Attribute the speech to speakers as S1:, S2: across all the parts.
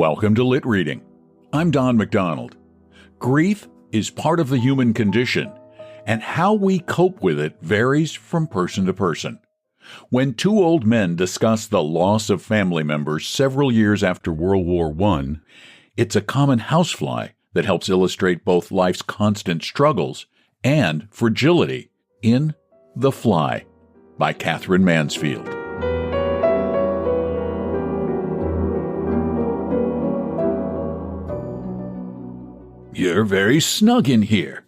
S1: Welcome to Lit Reading. I'm Don McDonald. Grief is part of the human condition, and how we cope with it varies from person to person. When two old men discuss the loss of family members several years after World War I, it's a common housefly that helps illustrate both life's constant struggles and fragility in The Fly by Catherine Mansfield. "You're very snug in here,"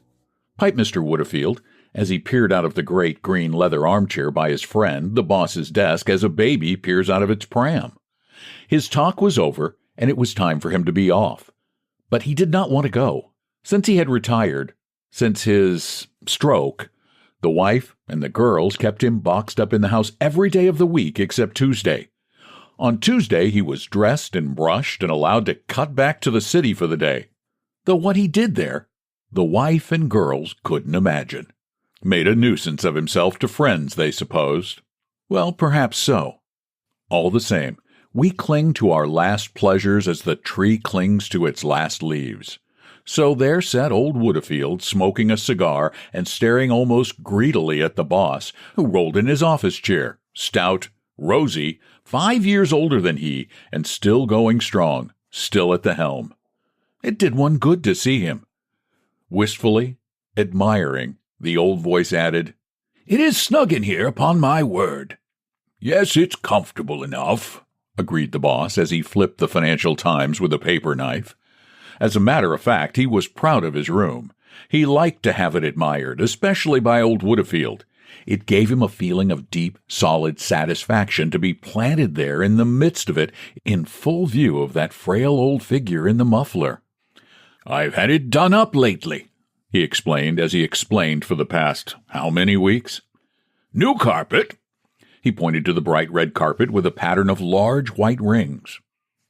S1: piped Mr. Woodfield as he peered out of the great green leather armchair by his friend, the boss's desk, as a baby peers out of its pram. His talk was over, and it was time for him to be off. But he did not want to go. Since he had retired, since his stroke, the wife and the girls kept him boxed up in the house every day of the week except Tuesday. On Tuesday, he was dressed and brushed and allowed to cut back to the city for the day. Though what he did there, the wife and girls couldn't imagine. Made a nuisance of himself to friends, they supposed. Well, perhaps so. All the same, we cling to our last pleasures as the tree clings to its last leaves. So there sat old Woodfield smoking a cigar and staring almost greedily at the boss, who rolled in his office chair, stout, rosy, 5 years older than he, and still going strong, still at the helm. It did one good to see him. Wistfully, admiring, the old voice added, "It is snug in here, upon my word." "Yes, it's comfortable enough," agreed the boss as he flipped the Financial Times with a paper knife. As a matter of fact, he was proud of his room. He liked to have it admired, especially by old Woodfield. It gave him a feeling of deep, solid satisfaction to be planted there in the midst of it, in full view of that frail old figure in the muffler. "I've had it done up lately," he explained as he explained for the past how many weeks? "New carpet." He pointed to the bright red carpet with a pattern of large white rings.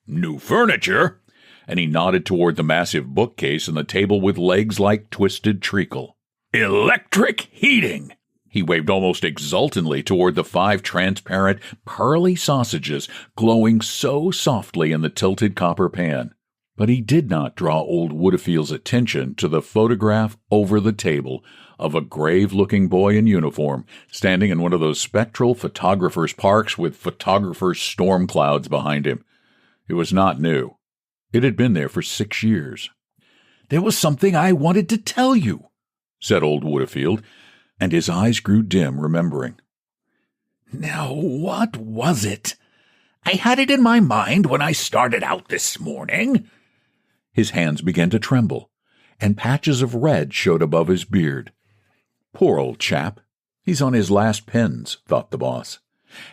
S1: "New furniture," and he nodded toward the massive bookcase and the table with legs like twisted treacle. "Electric heating." He waved almost exultantly toward the 5 transparent, pearly sausages glowing so softly in the tilted copper pan. But he did not draw old Woodfield's attention to the photograph over the table of a grave-looking boy in uniform standing in one of those spectral photographers' parks with photographers' storm clouds behind him. It was not new. It had been there for 6 years. "There was something I wanted to tell you," said old Woodfield, and his eyes grew dim, remembering. "Now, what was it? I had it in my mind when I started out this morning." His hands began to tremble, and patches of red showed above his beard. Poor old chap. He's on his last pins, thought the boss.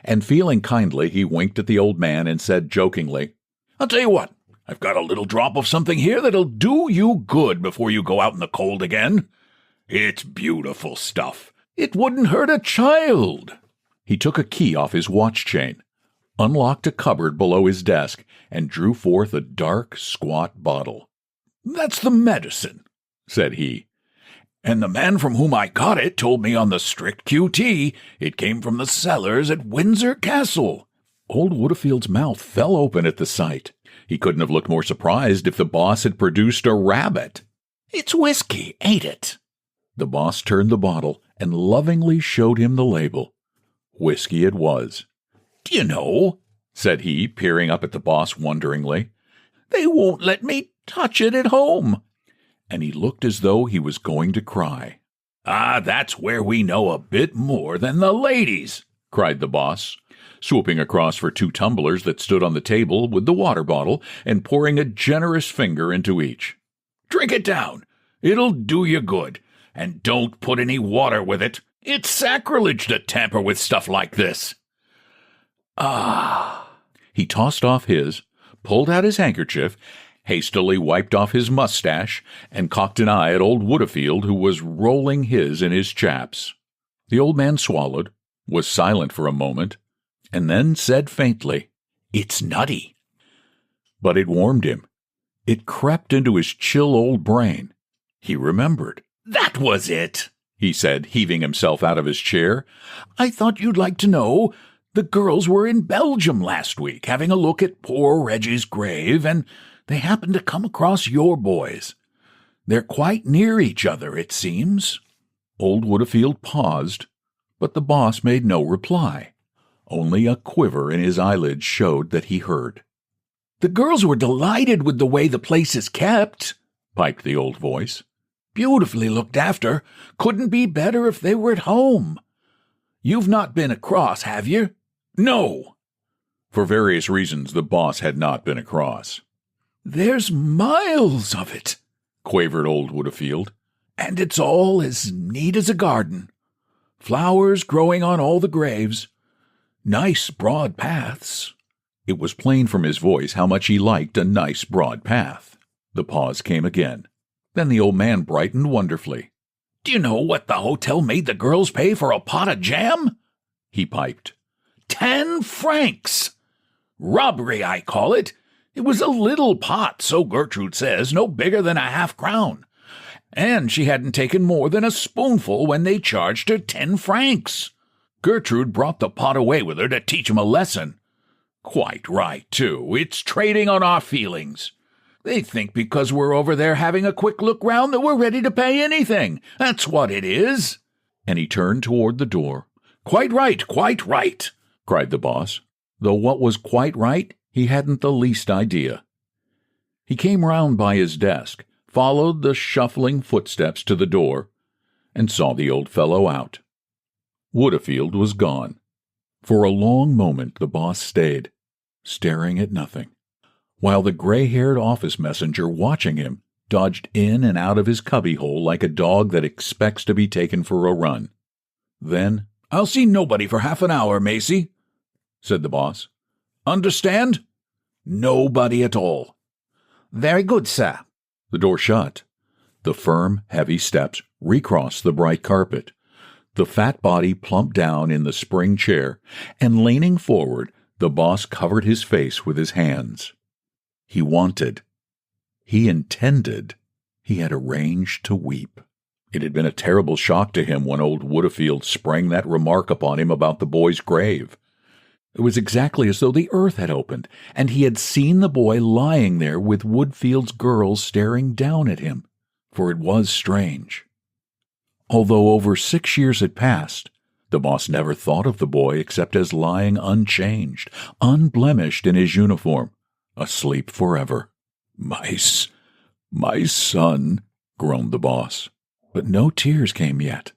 S1: And feeling kindly, he winked at the old man and said jokingly, "I'll tell you what, I've got a little drop of something here that'll do you good before you go out in the cold again. It's beautiful stuff. It wouldn't hurt a child." He took a key off his watch chain, unlocked a cupboard below his desk, and drew forth a dark, squat bottle. "That's the medicine," said he. "And the man from whom I got it told me on the strict QT it came from the cellars at Windsor Castle." Old Woodfield's mouth fell open at the sight. He couldn't have looked more surprised if the boss had produced a rabbit. "It's whiskey, ain't it?" The boss turned the bottle and lovingly showed him the label. Whiskey it was. "Do you know," said he, peering up at the boss wonderingly, "they won't let me touch it at home." And he looked as though he was going to cry. "Ah, that's where we know a bit more than the ladies," cried the boss, swooping across for 2 tumblers that stood on the table with the water bottle and pouring a generous finger into each. "Drink it down. It'll do you good. And don't put any water with it. It's sacrilege to tamper with stuff like this." "Ah." He tossed off his, pulled out his handkerchief, hastily wiped off his mustache, and cocked an eye at old Woodfield, who was rolling his in his chaps. The old man swallowed, was silent for a moment, and then said faintly, "It's nutty." But it warmed him. It crept into his chill old brain. He remembered. "That was it," he said, heaving himself out of his chair. "I thought you'd like to know. The girls were in Belgium last week, having a look at poor Reggie's grave, and they happened to come across your boys. They're quite near each other, it seems." Old Woodfield paused, but the boss made no reply. Only a quiver in his eyelids showed that he heard. "The girls were delighted with the way the place is kept," piped the old voice. "Beautifully looked after. Couldn't be better if they were at home. You've not been across, have you?" "No." For various reasons, the boss had not been across. "There's miles of it," quavered old Woodfield, "and it's all as neat as a garden. Flowers growing on all the graves. Nice broad paths." It was plain from his voice how much he liked a nice broad path. The pause came again. Then the old man brightened wonderfully. "Do you know what the hotel made the girls pay for a pot of jam?" he piped. 10 francs! Robbery, I call it. It was a little pot, so Gertrude says, no bigger than a half-crown. And she hadn't taken more than a spoonful when they charged her 10 francs. Gertrude brought the pot away with her to teach 'em a lesson. Quite right, too. It's trading on our feelings. They think because we're over there having a quick look round that we're ready to pay anything. That's what it is." And he turned toward the door. Quite right, cried the boss, though what was quite right he hadn't the least idea. He came round by his desk, followed the shuffling footsteps to the door, and saw the old fellow out. Woodfield was gone. For a long moment the boss stayed, staring at nothing, while the gray-haired office messenger watching him dodged in and out of his cubbyhole like a dog that expects to be taken for a run. Then, "I'll see nobody for half an hour, Macy," said the boss. "Understand? Nobody at all." "Very good, sir." The door shut. The firm, heavy steps recrossed the bright carpet. The fat body plumped down in the spring chair, and leaning forward, the boss covered his face with his hands. He wanted, he intended, he had arranged to weep. It had been a terrible shock to him when old Woodfield sprang that remark upon him about the boy's grave. It was exactly as though the earth had opened, and he had seen the boy lying there with Woodfield's girls staring down at him, for it was strange. Although over 6 years had passed, the boss never thought of the boy except as lying unchanged, unblemished in his uniform, asleep forever. My son," groaned the boss. But no tears came yet.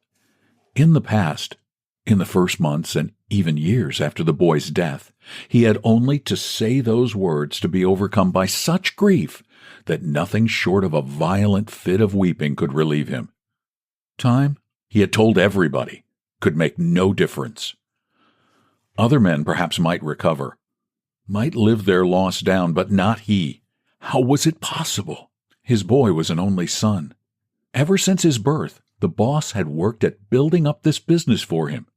S1: In the past, in the first months and even years after the boy's death, he had only to say those words to be overcome by such grief that nothing short of a violent fit of weeping could relieve him. Time, he had told everybody, could make no difference. Other men perhaps might recover, might live their loss down, but not he. How was it possible? His boy was an only son. Ever since his birth, the boss had worked at building up this business for him.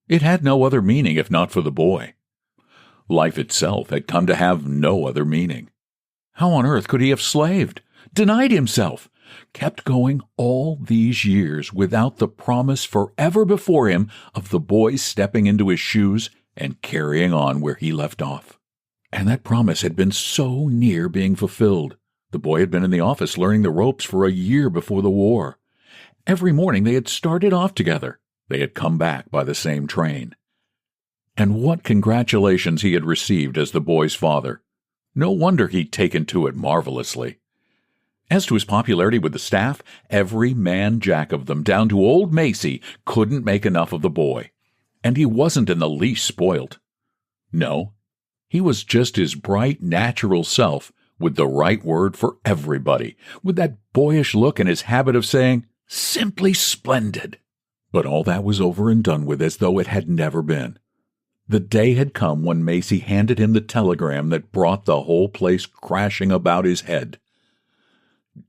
S1: It had no other meaning if not for the boy. Life itself had come to have no other meaning. How on earth could he have slaved, denied himself, kept going all these years without the promise forever before him of the boy stepping into his shoes and carrying on where he left off? And that promise had been so near being fulfilled. The boy had been in the office learning the ropes for a year before the war. Every morning they had started off together. They had come back by the same train. And what congratulations he had received as the boy's father. No wonder he'd taken to it marvelously. As to his popularity with the staff, every man jack of them, down to old Macy, couldn't make enough of the boy. And he wasn't in the least spoilt. No, he was just his bright, natural self, with the right word for everybody, with that boyish look and his habit of saying, "Simply splendid." But all that was over and done with as though it had never been. The day had come when Macy handed him the telegram that brought the whole place crashing about his head.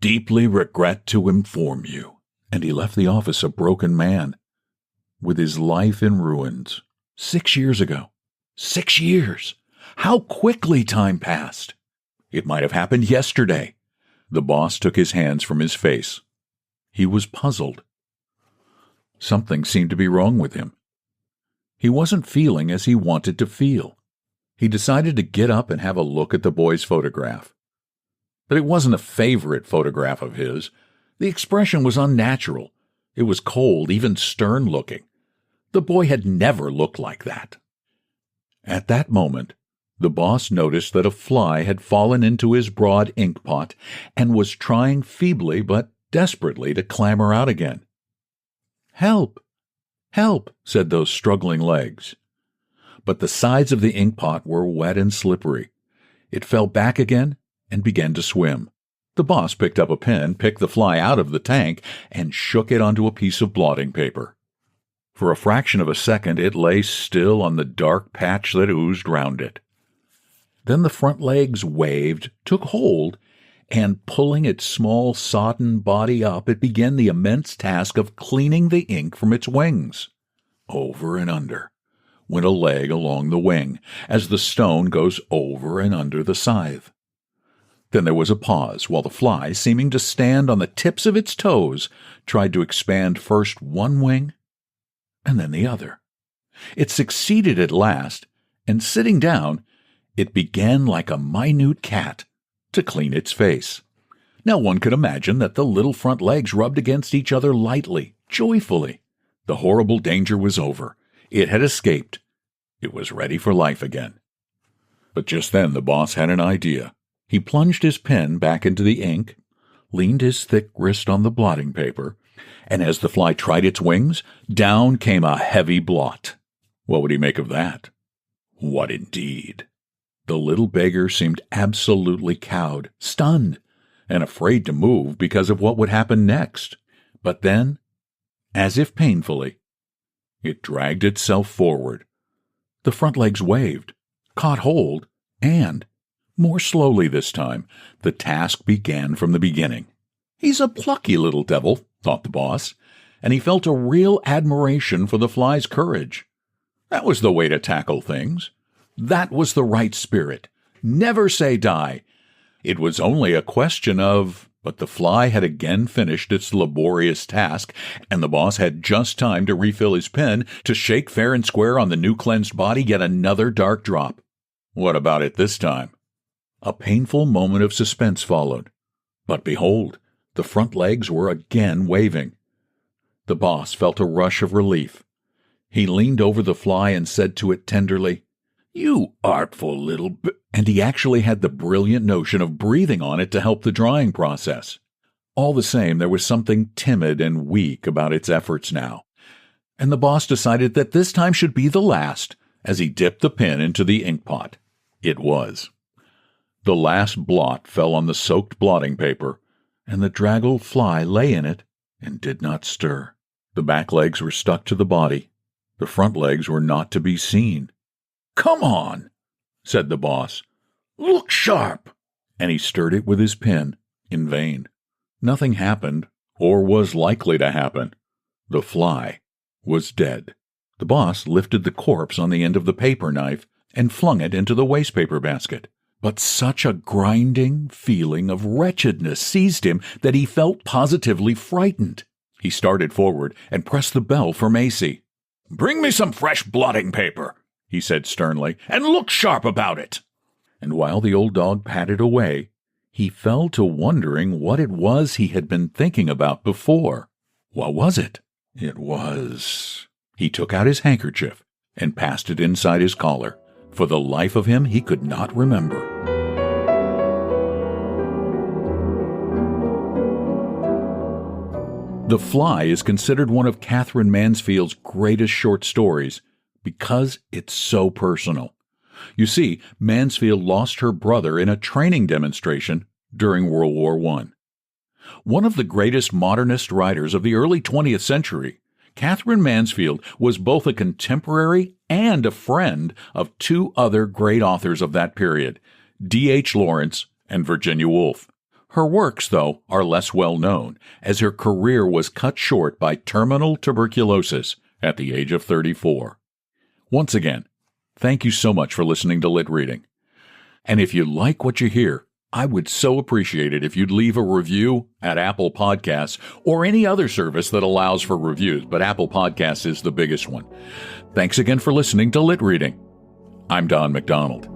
S1: "Deeply regret to inform you." And he left the office a broken man, with his life in ruins. 6 years ago. 6 years! How quickly time passed! It might have happened yesterday. The boss took his hands from his face. He was puzzled. Something seemed to be wrong with him. He wasn't feeling as he wanted to feel. He decided to get up and have a look at the boy's photograph. But it wasn't a favorite photograph of his. The expression was unnatural. It was cold, even stern-looking. The boy had never looked like that. At that moment, the boss noticed that a fly had fallen into his broad ink pot and was trying feebly but desperately to clamber out again. "Help! Help!" said those struggling legs. But the sides of the ink pot were wet and slippery. It fell back again and began to swim. The boss picked up a pen, picked the fly out of the tank, and shook it onto a piece of blotting paper. For a fraction of a second it lay still on the dark patch that oozed round it. Then the front legs waved, took hold, and pulling its small sodden body up, it began the immense task of cleaning the ink from its wings. Over and under went a leg along the wing, as the stone goes over and under the scythe. Then there was a pause, while the fly, seeming to stand on the tips of its toes, tried to expand first one wing and then the other. It succeeded at last, and sitting down, it began like a minute cat to clean its face. Now one could imagine that the little front legs rubbed against each other lightly, joyfully. The horrible danger was over. It had escaped. It was ready for life again. But just then the boss had an idea. He plunged his pen back into the ink, leaned his thick wrist on the blotting paper, and as the fly tried its wings, down came a heavy blot. What would he make of that? What indeed? The little beggar seemed absolutely cowed, stunned, and afraid to move because of what would happen next. But then, as if painfully, it dragged itself forward. The front legs waved, caught hold, and, more slowly this time, the task began from the beginning. "He's a plucky little devil," thought the boss, and he felt a real admiration for the fly's courage. That was the way to tackle things. That was the right spirit. Never say die. It was only a question of... But the fly had again finished its laborious task, and the boss had just time to refill his pen, to shake fair and square on the new cleansed body yet another dark drop. What about it this time? A painful moment of suspense followed. But behold, the front legs were again waving. The boss felt a rush of relief. He leaned over the fly and said to it tenderly, "You artful little and he actually had the brilliant notion of breathing on it to help the drying process. All the same, there was something timid and weak about its efforts now, and the boss decided that this time should be the last as he dipped the pen into the ink pot. It was. The last blot fell on the soaked blotting paper, and the draggled fly lay in it and did not stir. The back legs were stuck to the body. The front legs were not to be seen. "Come on," said the boss. "Look sharp." And he stirred it with his pen, in vain. Nothing happened, or was likely to happen. The fly was dead. The boss lifted the corpse on the end of the paper knife and flung it into the wastepaper basket. But such a grinding feeling of wretchedness seized him that he felt positively frightened. He started forward and pressed the bell for Macy. "Bring me some fresh blotting paper," he said sternly, "and look sharp about it." And while the old dog padded away, he fell to wondering what it was he had been thinking about before. What was it? It was... He took out his handkerchief and passed it inside his collar. For the life of him, he could not remember. The Fly is considered one of Catherine Mansfield's greatest short stories because it's so personal. You see, Mansfield lost her brother in a training demonstration during World War I. One of the greatest modernist writers of the early 20th century, Catherine Mansfield was both a contemporary and a friend of two other great authors of that period, D.H. Lawrence and Virginia Wolff. Her works, though, are less well known, as her career was cut short by terminal tuberculosis at the age of 34. Once again, thank you so much for listening to Lit Reading. And if you like what you hear, I would so appreciate it if you'd leave a review at Apple Podcasts or any other service that allows for reviews, but Apple Podcasts is the biggest one. Thanks again for listening to Lit Reading. I'm Don McDonald.